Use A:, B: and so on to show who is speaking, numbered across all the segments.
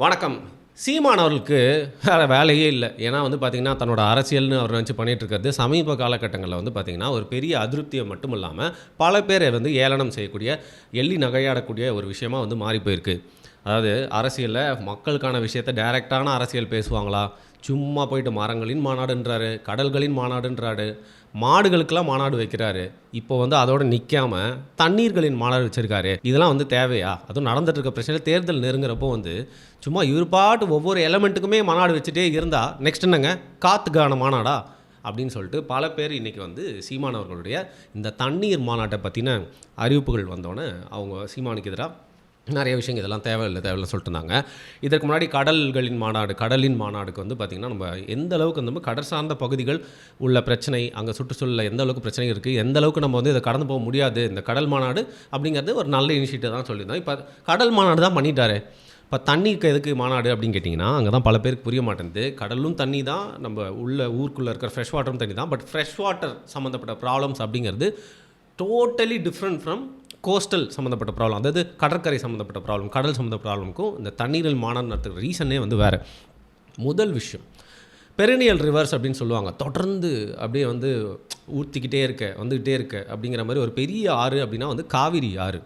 A: வணக்கம். சீமான் அவர்களுக்கு வேறு வேலையே இல்லை. ஏன்னா பார்த்திங்கன்னா தன்னோட அரசியல்னு அவர் நினச்சி பண்ணிகிட்ருக்கிறது சமீப காலகட்டங்களில் பார்த்திங்கன்னா ஒரு பெரிய அதிருப்தியை மட்டும் இல்லாமல் பல பேரை ஏளனம் செய்யக்கூடிய எள்ளி நகையாடக்கூடிய ஒரு விஷயமாக மாறி போயிருக்கு. அதாவது அரசியலில் மக்களுக்கான விஷயத்தை டைரெக்டான அரசியல் பேசுவாங்களா? சும்மா போயிட்டு மரங்களின் மாநாடுன்றாரு, கடல்களின் மாநாடுன்றாரு, மாடுகளுக்கெல்லாம் மாநாடு வைக்கிறாரு. இப்போ அதோடு நிற்காமல் தண்ணீர்களின் மாநாடு வச்சுருக்காரு. இதெல்லாம் தேவையா? அதுவும் நடந்துட்டு இருக்க பிரச்சனை தேர்தல் நெருங்குறப்போ சும்மா இவர் பாட்டு ஒவ்வொரு எலமெண்ட்டுக்குமே மாநாடு வச்சுட்டே இருந்தால் நெக்ஸ்ட் என்னங்க காத்துக்கான மாநாடா அப்படின்னு சொல்லிட்டு பல பேர் இன்றைக்கி சீமான் அவர்களுடைய இந்த தண்ணீர் மாநாட்டை பற்றின அறிவிப்புகள் வந்தோடனே அவங்க சீமானுக்கு எதிராக நிறைய விஷயங்கள் இதெல்லாம் தேவையில்லை சொல்லிட்டு இருந்தாங்க. இதற்கு முன்னாடி கடலின் மாநாடுக்கு பார்த்திங்கன்னா நம்ம எந்த அளவுக்கு கடல் சார்ந்த பகுதிகள் உள்ள பிரச்சனை, அங்கே சுற்றுச்சூழலில் எந்த அளவுக்கு பிரச்சனை இருக்குது, எந்த அளவுக்கு நம்ம இதை கடந்து போக முடியாது, இந்த கடல் மாநாடு அப்படிங்கிறது ஒரு நல்ல இனிஷியேட்டிவ் தான் சொல்லியிருந்தோம். இப்போ கடல் மாநாடு தான் பண்ணிட்டாரு. இப்போ தண்ணிக்கு எதுக்கு மாநாடு அப்படின்னு கேட்டிங்கன்னா அங்கே தான் பல பேருக்கு புரிய மாட்டேங்குது. கடலும் தண்ணி தான், நம்ம ஊருக்குள்ளே இருக்கிற ஃப்ரெஷ் வாட்டரும் தண்ணி தான். பட் ஃப்ரெஷ் வாட்டர் சம்மந்தப்பட்ட ப்ராப்ளம்ஸ் அப்படிங்கிறது டோட்டலி டிஃப்ரெண்ட் ஃப்ரம் கோஸ்டல் சம்மந்தப்பட்ட ப்ராப்ளம். அதாவது கடற்கரை சம்மந்தப்பட்ட ப்ராப்ளம், கடல் சம்மந்த ப்ராப்ளமுக்கும் இந்த தண்ணீரில் மாநாடு நடத்துகிற ரீசனே வேறு. முதல் விஷயம் பெரினியல் ரிவர்ஸ் அப்படின்னு சொல்லுவாங்க. தொடர்ந்து அப்படியே ஊற்றிக்கிட்டே வந்துக்கிட்டே இருக்க அப்படிங்கிற மாதிரி ஒரு பெரிய ஆறு அப்படின்னா காவிரி ஆறு.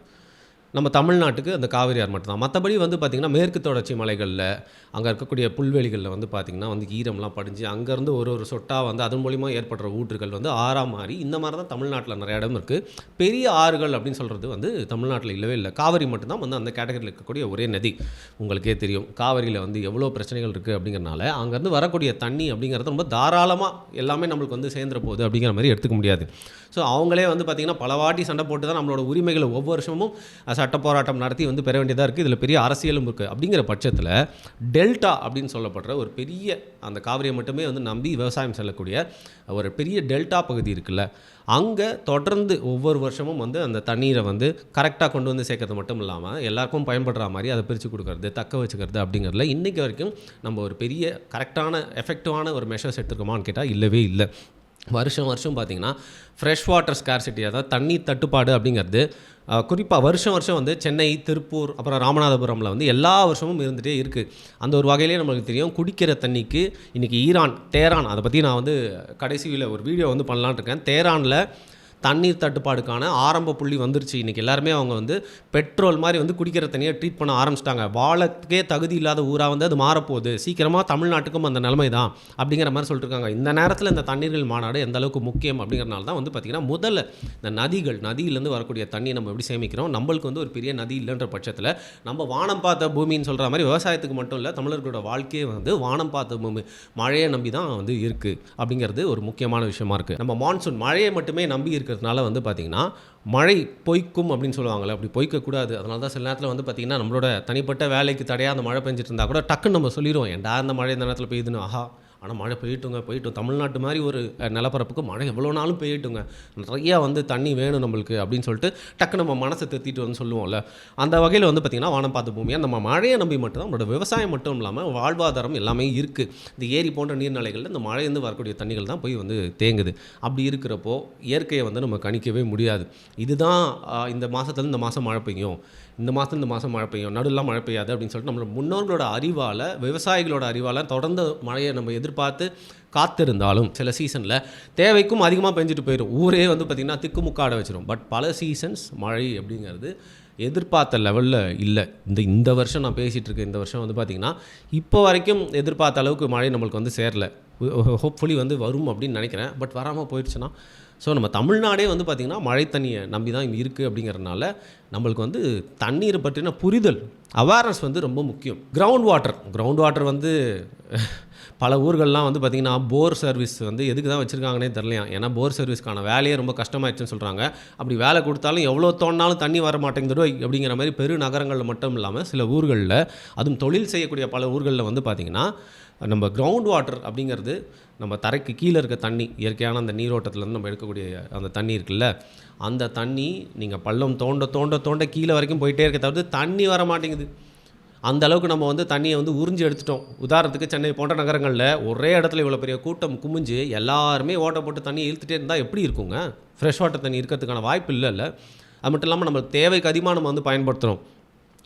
A: நம்ம தமிழ்நாட்டுக்கு அந்த காவிரி ஆறு மட்டும்தான். மற்றபடி பார்த்திங்கன்னா மேற்கு தொடர்ச்சி மலைகளில் அங்கே இருக்கக்கூடிய புல்வெளிகளில் பார்த்திங்கன்னா ஈரம்லாம் படிஞ்சு அங்கேருந்து ஒரு சொட்டாக அதன் மூலிமா ஏற்படுற ஊற்றுகள் ஆறாக மாறி இந்த மாதிரி தான் தமிழ்நாட்டில் நிறைய இடம் இருக்குது. பெரிய ஆறுகள் அப்படின்னு சொல்கிறது தமிழ்நாட்டில் இல்லவே இல்லை. காவிரி மட்டும்தான் அந்த கேட்டகரியில் இருக்கக்கூடிய ஒரே நதி. உங்களுக்கே தெரியும் காவிரியில் எவ்வளோ பிரச்சனைகள் இருக்குது அப்படிங்கிறனால அங்கேருந்து வரக்கூடிய தண்ணி அப்படிங்கிறது ரொம்ப தாராளமாக எல்லாமே நம்மளுக்கு சேர்ந்துற போகுது அப்படிங்கிற மாதிரி எடுத்துக்க முடியாது. ஸோ அவங்களே பார்த்திங்கன்னா பல வாட்டி சண்டை போட்டு தான் நம்மளோட உரிமைகளை ஒவ்வொரு வருஷமும் சட்ட போராட்டம் நடத்தி பெற வேண்டியதாக இருக்குது. இதில் பெரிய அரசியலும் இருக்குது. அப்படிங்கிற பட்சத்தில் டெல்டா அப்படின்னு சொல்லப்படுற ஒரு பெரிய அந்த காவிரியை மட்டுமே நம்பி விவசாயம் செல்லக்கூடிய ஒரு பெரிய டெல்டா பகுதி இருக்குல்ல, அங்கே தொடர்ந்து ஒவ்வொரு வருஷமும் அந்த தண்ணீரை கரெக்டாக கொண்டு சேர்க்கறது மட்டும் இல்லாமல் எல்லாருக்கும் பயன்படுற மாதிரி அதை பிரித்து கொடுக்கறது, தக்க வச்சுக்கிறது அப்படிங்கிறதுல இன்றைக்கி வரைக்கும் நம்ம ஒரு பெரிய கரெக்டான எஃபெக்டிவான ஒரு மெஷர்ஸ் எடுத்துருக்கோமான்னு கேட்டால் இல்லவே இல்லை. வருஷம் பார்த்திங்கன்னா ஃப்ரெஷ் வாட்டர் ஸ்கார்சிட்டி, அதாவது தண்ணீர் தட்டுப்பாடு அப்படிங்கிறது குறிப்பாக வருஷம் சென்னை, திருப்பூர், அப்புறம் ராமநாதபுரமில் எல்லா வருஷமும் இருந்துகிட்டே இருக்குது. அந்த ஒரு வகையிலே நம்மளுக்கு தெரியும் குடிக்கிற தண்ணிக்கு இன்றைக்கி தேரான் அதை பற்றி நான் கடைசியில் ஒரு வீடியோ பண்ணலான்னு இருக்கேன். தேரானில் தண்ணீர் தட்டுப்பாடுக்கான ஆரம்ப புள்ளி வந்துருச்சு. இன்றைக்கி எல்லாருமே அவங்க பெட்ரோல் மாதிரி குடிக்கிற தண்ணியை ட்ரீட் பண்ண ஆரம்பிச்சிட்டாங்க. வாழக்கே தகுதி இல்லாத ஊராக அது மாறப்போகுது, சீக்கிரமாக தமிழ்நாட்டுக்கும் அந்த நிலைமை தான் அப்படிங்கிற மாதிரி சொல்லிட்டுருக்காங்க. இந்த நேரத்தில் இந்த தண்ணீர்கள் மாநாடு எந்த அளவுக்கு முக்கியம் அப்படிங்கிறனால தான் பார்த்திங்கன்னா முதல்ல இந்த நதியிலேருந்து வரக்கூடிய தண்ணி நம்ம எப்படி சேமிக்கிறோம், நம்மளுக்கு ஒரு பெரிய நதி இல்லைன்ற பட்சத்தில் நம்ம வானம் பார்த்த பூமின்னு சொல்கிற மாதிரி விவசாயத்துக்கு மட்டும் இல்லை, தமிழர்களோட வாழ்க்கையே வானம் பார்த்த பூமி, மழையை நம்பி தான் இருக்குது அப்படிங்கிறது ஒரு முக்கியமான விஷயமா இருக்குது. நம்ம மான்சூன் மழையை மட்டுமே நம்பி இருக்கிறதுனால பார்த்திங்கன்னா மழை பொய்க்கும் அப்படின்னு சொல்லுவாங்கள்ல, அப்படி பொய்க்கக்கூடாது. அதனால தான் சில நேரத்தில் பார்த்திங்கன்னா நம்மளோட தனிப்பட்ட வேலைக்கு தடையாக அந்த மழை பெஞ்சிட்டு இருந்தால் கூட டக்குன்னு நம்ம சொல்லிடுவோம், ஏன்டா அந்த மழை இந்த நேரத்தில் பெய்யுதுன்னு. ஆஹா, ஆனால் மழை போயிட்டும் தமிழ்நாட்டு மாதிரி ஒரு நிலப்பரப்புக்கு மழை எவ்வளோ நாளும் பெய்யட்டுங்க, நிறையா தண்ணி வேணும் நம்மளுக்கு அப்படின்னு சொல்லிட்டு டக்கு நம்ம மனசை திருத்திட்டு சொல்லுவோம்ல. அந்த வகையில் பார்த்திங்கன்னா வானம் பார்த்த பூமியாக நம்ம மழையை நம்பி மட்டும்தான் நம்மளோட விவசாயம் மட்டும் இல்லாமல் வாழ்வாதாரம் எல்லாமே இருக்குது. இந்த ஏரி போன்ற நீர்நிலைகளில் இந்த மழையிருந்து வரக்கூடிய தண்ணிகள் தான் போய் தேங்குது. அப்படி இருக்கிறப்போ இயற்கையை நம்ம கணிக்கவே முடியாது. இதுதான் இந்த மாதத்துலேருந்து இந்த மாதம் மழை பெய்யும், இந்த மாதம் மழை பெய்யும், நடுலாம் மழை பெய்யாது அப்படின்னு சொல்லிட்டு நம்மளோட முன்னோர்களோட அறிவால், விவசாயிகளோட அறிவால் தொடர்ந்து மழையை நம்ம எதிர்பார்த்து காத்திருந்தாலும் சில சீசனில் தேவைக்கும் அதிகமாக பெஞ்சிட்டு போயிடும். ஊரே பார்த்திங்கன்னா திக்குமுக்காட வச்சிடும். பட் பல சீசன்ஸ் மழை அப்படிங்கிறது எதிர்பார்த்த லெவலில் இல்லை. இந்த வருஷம் நான் பேசிகிட்டு இருக்கேன், இந்த வருஷம் பார்த்திங்கன்னா இப்போ வரைக்கும் எதிர்பார்த்த அளவுக்கு மழை நம்மளுக்கு சேரல. ஹோப்ஃபுல்லி வரும் அப்படின்னு நினைக்கிறேன். பட் வராமல் போயிடுச்சுன்னா ஸோ நம்ம தமிழ்நாடே பார்த்திங்கன்னா மழை தண்ணியை நம்பி தான் இங்கே இருக்குது அப்படிங்கிறதுனால நம்மளுக்கு தண்ணீரை பற்றின புரிதல், அவேர்னஸ் ரொம்ப முக்கியம். கிரவுண்ட் வாட்டர் பல ஊர்கள்லாம் பார்த்திங்கன்னா போர் சர்வீஸ் எதுக்கு தான் வச்சுருக்காங்கன்னே தெரியலையா. ஏன்னா போர் சர்வீஸ்க்கான வேலையே ரொம்ப கஷ்டமாயிடுச்சுன்னு சொல்கிறாங்க. அப்படி வேலை கொடுத்தாலும் எவ்வளோ தோணினாலும் தண்ணி வர மாட்டேங்குதோ அப்படிங்கிற மாதிரி பெரு நகரங்களில் மட்டும் இல்லாமல் சில ஊர்களில், அதுவும் தொழில் செய்யக்கூடிய பல ஊர்களில் பார்த்திங்கன்னா நம்ம கிரவுண்ட் வாட்டர் அப்படிங்கிறது நம்ம தரைக்கு கீழே இருக்க தண்ணி, இயற்கையான அந்த நீரோட்டத்துலேருந்து நம்ம எடுக்கக்கூடிய அந்த தண்ணி இருக்குல்ல, அந்த தண்ணி நீங்கள் பள்ளம் தோண்ட கீழே வரைக்கும் போயிட்டே இருக்க தவிர்த்து தண்ணி வர மாட்டேங்குது. அந்த அளவுக்கு நம்ம தண்ணியை உறிஞ்சி எடுத்துட்டோம். உதாரணத்துக்கு சென்னை போன்ற நகரங்களில் ஒரே இடத்துல இவ்வளோ பெரிய கூட்டம் குமிஞ்சு எல்லாருமே ஓட்ட போட்டு தண்ணியை இழுத்துட்டே இருந்தால் எப்படி இருக்குங்க? ஃப்ரெஷ் வாட்டர் தண்ணி இருக்கிறதுக்கான வாய்ப்பு இல்லைல்ல. அது மட்டும் இல்லாமல் நம்ம தேவைக்கு அதிகமாக நம்ம பயன்படுத்துகிறோம்.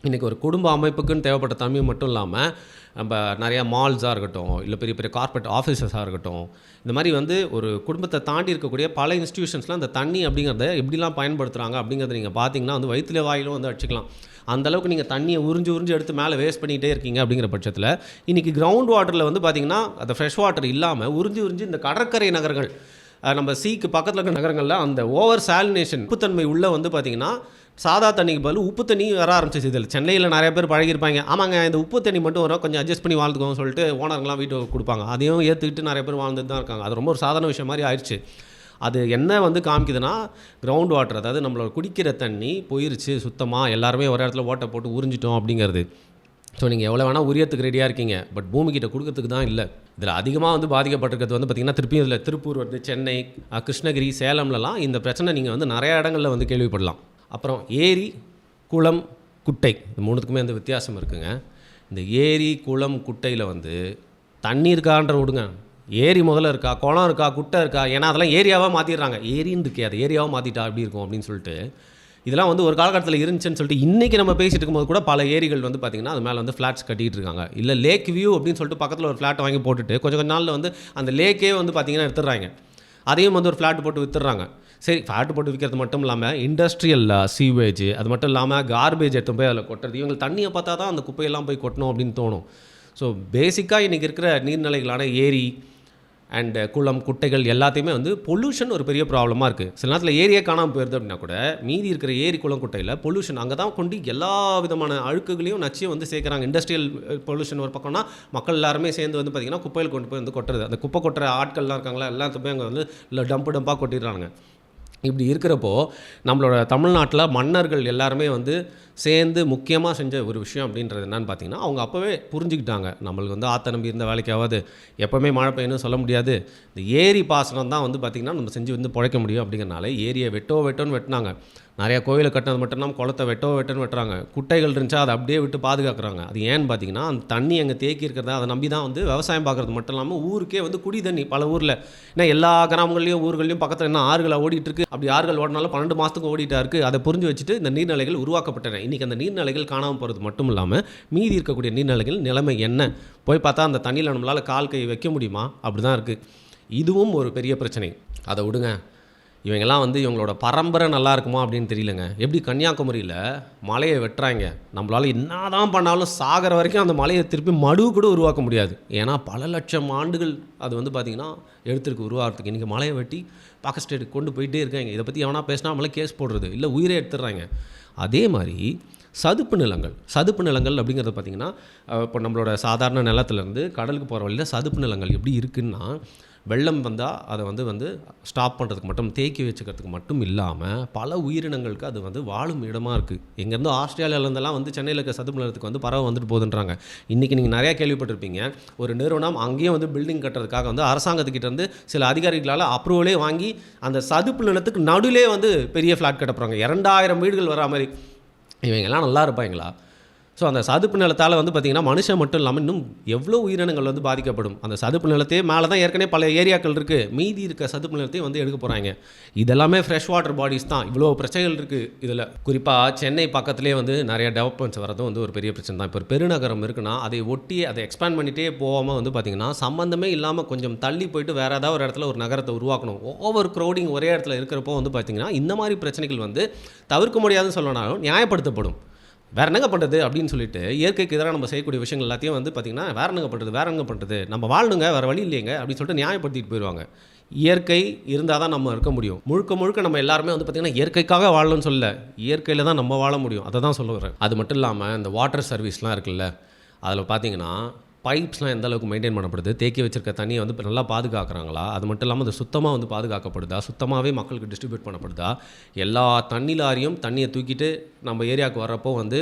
A: இன்றைக்கி ஒரு குடும்ப அமைப்புக்குன்னு தேவைப்பட்ட தண்ணி மட்டும் இல்லாமல் நம்ம நிறையா மால்ஸாக இருக்கட்டும், இல்லை பெரிய பெரிய கார்ப்பரேட் ஆஃபீஸஸாக இருக்கட்டும், இந்த மாதிரி வந்து ஒரு குடும்பத்தை தாண்டி இருக்கக்கூடிய பல இன்ஸ்டிடியூஷன்ஸ்லாம் அந்த தண்ணி அப்படிங்கிறத எப்படிலாம் பயன்படுத்துகிறாங்க அப்படிங்கிறத நீங்கள் பார்த்தீங்கன்னா வந்து வயிற்றுல வாயிலும் வந்து அடிச்சிக்கலாம். அந்தளவுக்கு நீங்கள் தண்ணியை உறிஞ்சு எடுத்து மேலே வேஸ்ட் பண்ணிகிட்டே இருக்கீங்க அப்படிங்கிற பட்சத்தில் இன்றைக்கி கிரவுண்ட் வாட்டரில் வந்து பார்த்திங்கன்னா அந்த ஃப்ரெஷ் வாட்டர் இல்லாமல் உறிஞ்சு இந்த கடற்கரை நகரங்கள், நம்ம சீக்கு பக்கத்தில் இருக்கிற நகரங்களில் அந்த ஓவர் சாலினேஷன் உப்புத்தன்மை உள்ளே வந்து பார்த்திங்கன்னா சாதா தண்ணிக்கு பதில் உப்பு தண்ணி வர ஆரம்பிச்சிச்சு. இதில் சென்னையில் நிறைய பேர் பழகிருப்பாங்க, ஆமாங்க இந்த உப்பு தண்ணி மட்டும் வரும், கொஞ்சம் அட்ஜஸ்ட் பண்ணி வாழ்ந்துக்கோங்க சொல்லிட்டு ஓனருங்களாம் வீட்டுக்கு கொடுப்பாங்க. அதையும் ஏற்றுக்கிட்டு நிறைய பேர் வாழ்ந்துட்டு தான் இருக்காங்க. அது ரொம்ப ஒரு சாதாரண விஷயம் மாதிரி ஆயிடுச்சு. அது என்ன வந்து காமிக்குதுன்னா, கிரவுண்ட் வாட்டர், அதாவது நம்மளோட குடிக்கிற தண்ணி போயிருச்சு சுத்தமாக, எல்லாருமே ஒரு இடத்துல ஓட்டை போட்டு உறிஞ்சிட்டோம் அப்படிங்கிறது. ஸோ நீங்கள் எவ்வளோ வேணால் உரியத்துக்கு ரெடியாக இருக்கீங்க, பட் பூமிக்கிட்ட கொடுக்கறதுக்கு தான் இல்லை. இதில் அதிகமாக வந்து பாதிக்கப்பட்டிருக்கிறது வந்து பார்த்திங்கன்னா திருப்பியும் இதில் திருப்பூர் வருது, சென்னை, கிருஷ்ணகிரி, சேலம்லலாம் இந்த பிரச்சனை நீங்கள் வந்து நிறைய இடங்களில் வந்து கேள்விப்படலாம். அப்புறம் ஏரி, குளம், குட்டை, இந்த மூணுத்துக்குமே வந்து வித்தியாசம் இருக்குங்க. இந்த ஏரி, குளம், குட்டையில் வந்து தண்ணி இருக்கான்ற விடுங்க, ஏரி முதல்ல இருக்கா, குளம் இருக்கா, குட்டை இருக்கா, ஏன்னா அதெல்லாம் ஏரியாவாக மாற்றிடுறாங்க. ஏரின்னு இருக்கே, அது ஏரியாவாக மாற்றிட்டா அப்படி இருக்கும் அப்படின்னு சொல்லிட்டு இதெல்லாம் வந்து ஒரு காலகட்டத்தில் இருந்துச்சுன்னு சொல்லிட்டு இன்றைக்கி நம்ம பேசிகிட்டு இருக்கும்போது கூட பல ஏரிகள் வந்து பார்த்திங்கன்னா அது மேலே வந்து ஃப்ளாட்ஸ் கட்டிகிட்டு இருக்காங்க. இல்லை லேக் வியூ அப்படின்னு சொல்லிட்டு பக்கத்தில் ஒரு ஃப்ளாட் வாங்கி போட்டுட்டு கொஞ்சம் நாளில் வந்து அந்த லேக்கே வந்து பார்த்திங்கன்னா எடுத்துடுறாங்க, அதையும் வந்து ஒரு ஃப்ளாட் போட்டு விற்றுறாங்க. சரி, ஃப்ளாட் போட்டு விற்கிறது மட்டும் இல்லாமல் இண்டஸ்ட்ரியல் சீவேஜ், அது மட்டும் இல்லாமல் கார்பேஜ் எடுத்து போய் அதில் கொட்டுறது, இவங்க தண்ணியை பார்த்தா தான் அந்த குப்பையெல்லாம் போய் கொட்டணும் அப்படின்னு தோணும். ஸோ பேசிக்காக இன்றைக்கி இருக்கிற நீர்நிலைகளான ஏரி அண்டு குளம், குட்டைகள் எல்லாத்தையுமே வந்து பொல்யூஷன் ஒரு பெரிய ப்ராப்ளமாக இருக்குது. சில நேரத்தில் ஏரியே காணாமல் போயிருது அப்படின்னா கூட மீதி இருக்கிற ஏரி, குளம், குட்டையில் பொல்யூஷன் அங்கே தான் கொண்டு எல்லா விதமான அழுக்குகளையும் நச்சியும் வந்து சேர்க்குறாங்க. இண்டஸ்ட்ரியல் பொல்யூஷன் ஒரு பக்கம்னா மக்கள் எல்லாருமே சேர்ந்து வந்து பார்த்திங்கன்னா குப்பையில் கொண்டு போய் வந்து கொட்டுறது, அந்த குப்பை கொட்டுற ஆட்கள்லாம் இருக்காங்களா எல்லாத்துக்குமே அங்கே வந்து இல்லை டம்பாக கொட்டிடுறாங்க. இப்படி இருக்கிறப்போ நம்மளோட தமிழ்நாட்டில் மன்னர்கள் எல்லாருமே வந்து சேர்ந்து முக்கியமாக செஞ்ச ஒரு விஷயம் அப்படின்றது என்னன்னு பார்த்தீங்கன்னா, அவங்க அப்போவே புரிஞ்சுக்கிட்டாங்க, நம்மளுக்கு வந்து ஆற்ற நம்பி இருந்த வேலைக்காவது எப்போவுமே மழை பெய்யணும்னு சொல்ல முடியாது, இந்த ஏரி பாசனம் தான் வந்து பார்த்திங்கன்னா நம்ம செஞ்சு வந்து பிழைக்க முடியும் அப்படிங்கிறனால ஏரியை வெட்டோன்னு வெட்டினாங்க. நிறையா கோயிலை கட்டினது மட்டும் இல்லாமல் குளத்தை வெட்டோன்னு வெட்டுறாங்க. குட்டைகள் இருந்துச்சா அதை அப்படியே விட்டு பாதுகாக்கிறாங்க. அது ஏன்னு பார்த்தீங்கன்னா அந்த தண்ணி அங்கே தேக்கி இருக்கிறத அதை நம்பி தான் வந்து விவசாயம் பார்க்குறது மட்டும் இல்லாமல் ஊருக்கே வந்து குடி தண்ணி பல ஊரில், ஏன்னா எல்லா கிராமங்கள்லையும் ஊர்கள்லையும் பக்கத்தில் என்ன ஆறுகளை ஓடிட்டுருக்கு, அப்படி ஆறுகள் ஓடினாலும் 12 மாதத்துக்கு ஓடிட்டா இருக்குது. அதை புரிஞ்சு வச்சுட்டு இந்த நீர்நிலைகள் உருவாக்கப்பட்டன. இன்றைக்கி அந்த நீர்நிலைகள் காணாமல் போகிறது மட்டும் இல்லாமல் மீதி இருக்கக்கூடிய நீர்நிலைகள் நிலைமை என்ன, போய் பார்த்தா அந்த தண்ணியில் நம்மளால் கால் கை வைக்க முடியுமா, அப்படி தான் இருக்குது. இதுவும் ஒரு பெரிய பிரச்சனை. அதை விடுங்க, இவங்கெல்லாம் வந்து இவங்களோட பரம்பரை நல்லா இருக்குமா அப்படின்னு தெரியலங்க. எப்படி கன்னியாகுமரியில் மலையை வெட்டுறாங்க, நம்மளால் என்ன தான் பண்ணாலும் சாகிற வரைக்கும் அந்த மலையை திருப்பி மடுவு கூட உருவாக்க முடியாது. ஏன்னா பல லட்சம் ஆண்டுகள் அது வந்து பார்த்திங்கன்னா எடுத்துருக்கு உருவாகிறதுக்கு. இன்றைக்கி மலையை வெட்டி பாகிஸ்தானுக்கு கொண்டு போயிட்டே இருக்காங்க. இதை பற்றி எவனா பேசினா நம்மளே கேஸ் போடுறது, இல்லை உயிரே எடுத்துடுறாங்க. அதே மாதிரி சதுப்பு நிலங்கள் அப்படிங்கிறது பார்த்திங்கன்னா, இப்போ நம்மளோட சாதாரண நிலத்துலேருந்து கடலுக்கு போகிற வழியில் சதுப்பு நிலங்கள் எப்படி இருக்குன்னா, வெள்ளம் வந்தால் அதை வந்து ஸ்டாப் பண்ணுறதுக்கு மட்டும், தேக்கி வச்சுக்கிறதுக்கு மட்டும் இல்லாமல் பல உயிரினங்களுக்கு அது வந்து வாழும் இடமாக இருக்குது. எங்கேருந்தோ ஆஸ்திரேலியாவிலேருந்தெல்லாம் வந்து சென்னையில் இருக்க சதுப்பு நிலத்துக்கு வந்து பறவை வந்துட்டு போகுதுன்றாங்க. இன்றைக்கி நீங்கள் நிறையா கேள்விப்பட்டிருப்பீங்க, ஒரு நிறுவனம் அங்கேயும் வந்து பில்டிங் கட்டுறதுக்காக வந்து அரசாங்கத்துக்கிட்ட இருந்து சில அதிகாரிகளால் அப்ரூவலே வாங்கி அந்த சதுப்பு நிலத்துக்கு நடுவிலே வந்து பெரிய ஃப்ளாட் கட்ட போகிறாங்க, 2000 வீடுகள் வரா மாதிரி. இவங்கெல்லாம் நல்லா இருப்பாங்களா? ஸோ அந்த சதுப்பு நிலத்தால் வந்து பார்த்திங்கன்னா மனுஷன் மட்டும் இல்லாமல் இன்னும் எவ்வளோ உயிரினங்கள் வந்து பாதிக்கப்படும். அந்த சதுப்பு நிலத்தையே மேலே தான் ஏற்கனவே பல ஏரியாக்கள் இருக்குது, மீதி இருக்க சதுப்பு நிலத்தையும் வந்து எடுக்க போகிறாங்க. இதெல்லாமே ஃப்ரெஷ் வாட்டர் பாடிஸ் தான். இவ்வளோ பிரச்சனைகள் இருக்குது இதில். குறிப்பாக சென்னை பக்கத்துலேயே வந்து நிறைய டெவலப்மெண்ட்ஸ் வரதும் வந்து ஒரு பெரிய பிரச்சனை தான். இப்போ ஒரு பெருநகரம் இருக்குன்னா அதை ஒட்டி அதை எக்ஸ்பேண்ட் பண்ணிகிட்டே போகாமல் வந்து பார்த்திங்கன்னா சம்மந்தமே இல்லாமல் கொஞ்சம் தள்ளி போயிட்டு வேறு ஏதாவது ஒரு இடத்துல ஒரு நகரத்தை உருவாக்கணும். ஓவர் க்ரௌடிங் ஒரே இடத்துல இருக்கிறப்போ வந்து பார்த்திங்கன்னா இந்த மாதிரி பிரச்சனைகள் வந்து தவிர்க்க முடியாதுன்னு சொல்லனாலும் நியாயப்படுத்தப்படும். வேறு என்னங்க பண்ணுறது அப்படின்னு சொல்லிட்டு இயற்கைக்கு எதிராக நம்ம செய்யக்கூடிய விஷயங்கள் எல்லாத்தையும் வந்து பார்த்திங்கன்னா வேறு என்னங்க பண்ணுறது நம்ம வாழணுங்க, வேறு வழி இல்லைங்க அப்படின்னு சொல்லிட்டு நியாயப்படுத்திட்டு போயிடுவாங்க. இயற்கை இருந்தால் தான் நம்ம இருக்க முடியும். முழுக்க நம்ம எல்லாருமே வந்து பார்த்திங்கன்னா இயற்கைக்காக வாழணும்னு சொல்ல, இயற்கையில் தான் நம்ம வாழ முடியும், அதை தான் சொல்ல வரேன். அது மட்டும் இல்லாமல் இந்த வாட்டர் சர்வீஸ்லாம் இருக்குல்ல, அதில் பார்த்திங்கன்னா பைப்ஸ்லாம் எந்த அளவுக்கு மெயின்டைன் பண்ணப்படுது, தேக்கி வச்சிருக்க தண்ணியை வந்து நல்லா பாதுகாக்கிறாங்களா, அது மட்டும் இல்லாமல் அது சுத்தமாக வந்து பாதுகாக்கப்படுதா, சுத்தமாகவே மக்களுக்கு டிஸ்ட்ரிபியூட் பண்ணப்படுதா, எல்லா தண்ணி லாரியும் தண்ணியை தூக்கிட்டு நம்ம ஏரியாவுக்கு வர்றப்போ வந்து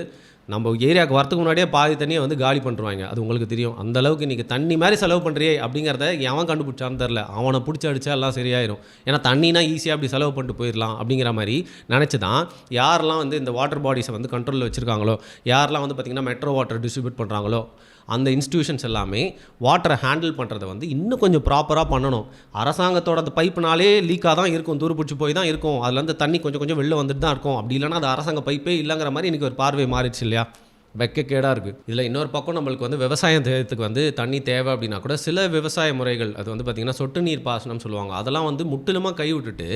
A: நம்ம ஏரியாவுக்கு வரத்துக்கு முன்னாடியே பாதி தண்ணியை வந்து காலி பண்ணுறாங்க. அது உங்களுக்கு தெரியும். அந்தளவுக்கு இன்றைக்கி தண்ணி மாதிரி செலவு பண்ணுறியே அப்படிங்கிறத எவன் கண்டுபிடிச்சான்னு தெரில, அவனை பிடிச்சி அடித்தா எல்லாம் சரியாயிரும். ஏன்னா தண்ணினா ஈஸியாக அப்படி செலவு பண்ணிட்டு போயிடலாம் அப்படிங்கிற மாதிரி நினச்சி தான் யாரெல்லாம் வந்து இந்த வாட்டர் பாடிஸை வந்து கண்ட்ரோலில் வச்சுருக்காங்களோ, யாரெல்லாம் வந்து பார்த்திங்கன்னா மெட்ரோ வாட்டர் டிஸ்ட்ரிபியூட் பண்ணுறாங்களோ, அந்த இன்ஸ்டிடியூஷன்ஸ் எல்லாமே வாட்டரை ஹேண்டில் பண்ணுறதை வந்து இன்னும் கொஞ்சம் ப்ராப்பராக பண்ணணும். அரசாங்கத்தோட அந்த பைப்புனாலே லீக்காக தான் இருக்கும், துருப்பிடிச்சி போய் தான் இருக்கும், அதுலேருந்து தண்ணி கொஞ்சம் வெளில வந்துட்டு தான் இருக்கும். அப்படி இல்லைனா அது அரசாங்க பைப்பே இல்லைங்கிற மாதிரி இன்றைக்கி ஒரு பார்வை மாறிடுச்சு இல்லையா? வெக்கக்கேடாக இருக்குது. இதில் இன்னொரு பக்கம் நம்மளுக்கு வந்து விவசாயத்துக்கு வந்து தண்ணி தேவை அப்படின்னா கூட சில விவசாய முறைகள் அது வந்து பார்த்திங்கன்னா சொட்டு நீர் பாசனம் சொல்லுவாங்க. அதெல்லாம் வந்து முற்றிலுமாக கைவிட்டுட்டு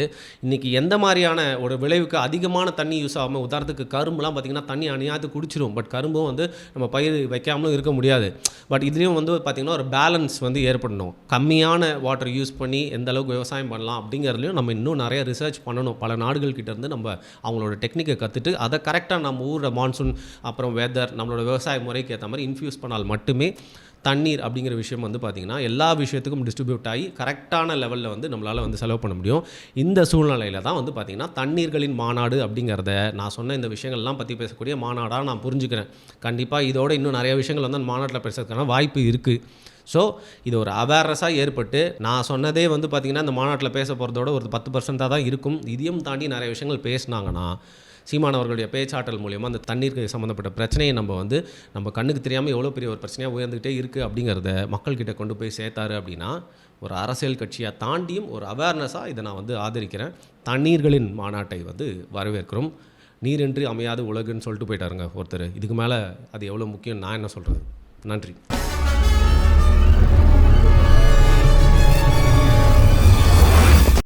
A: இன்றைக்கி எந்த மாதிரியான ஒரு விளைவுக்கு அதிகமான தண்ணி யூஸ் ஆகாமல், உதாரணத்துக்கு கரும்புலாம் பார்த்திங்கன்னா தண்ணி அணியாது குடிச்சிரும். பட் கரும்பும் வந்து நம்ம பயிர் வைக்காமலும் இருக்க முடியாது. பட் இதுலேயும் வந்து பார்த்திங்கன்னா ஒரு பேலன்ஸ் வந்து ஏற்படணும். கம்மியான வாட்டர் யூஸ் பண்ணி எந்த அளவுக்கு விவசாயம் பண்ணலாம் அப்படிங்கிறதுலையும் நம்ம இன்னும் நிறைய ரிசர்ச் பண்ணணும். பல நாடுகள் கிட்டேருந்து நம்ம அவங்களோட டெக்னிக்கை கற்றுட்டு அதை கரெக்டாக நம்ம ஊரோட மான்சூன் அப்புறம் வெதர் நம்மளோட விவசாய முறைக்கு ஏற்ற மாதிரி இன்ஃப்யூஸ் பண்ணால் மட்டுமே தண்ணீர் அப்படிங்கிற விஷயம் வந்து பார்த்திங்கன்னா எல்லா விஷயத்துக்கும் டிஸ்ட்ரிபியூட் ஆகி கரெக்டான லெவலில் வந்து நம்மளால் வந்து செலவு பண்ண முடியும். இந்த சூழ்நிலையில் தான் வந்து பார்த்திங்கன்னா தண்ணீர்களின் மாநாடு அப்படிங்கிறத நான் சொன்ன இந்த விஷயங்கள்லாம் பற்றி பேசக்கூடிய மாநாடாக நான் புரிஞ்சுக்கிறேன். கண்டிப்பாக இதோட இன்னும் நிறைய விஷயங்கள் வந்து அந்த மாநாட்டில் பேசுறதுக்கான வாய்ப்பு இருக்குது. ஸோ இது ஒரு அவேர்னஸாக ஏற்பட்டு நான் சொன்னதே வந்து பார்த்திங்கன்னா இந்த மாநாட்டில் பேச போகிறதோட ஒரு 10% தான் இருக்கும். இதையும் தாண்டி நிறைய விஷயங்கள் பேசினாங்கன்னா சீமானவர்களுடைய பேச்சாற்றல் மூலியமாக அந்த தண்ணீருக்கு சம்மந்தப்பட்ட பிரச்சனையை நம்ம கண்ணுக்கு தெரியாமல் எவ்வளோ பெரிய ஒரு பிரச்சனையாக உயர்ந்துகிட்டே இருக்குது அப்படிங்கிறத மக்கள்கிட்ட கொண்டு போய் சேர்த்தாரு அப்படின்னா ஒரு அரசியல் கட்சியை தாண்டியும் ஒரு அவேர்னஸாக இதை நான் வந்து ஆதரிக்கிறேன். தண்ணீர்களின் மாநாட்டை வந்து வரவேற்கிறோம். நீரின்றி அமையாது உலகுன்னு சொல்லிட்டு போயிட்டாருங்க ஒருத்தர். இதுக்கு மேலே அது எவ்வளோ முக்கியம் நான் என்ன சொல்கிறது. நன்றி.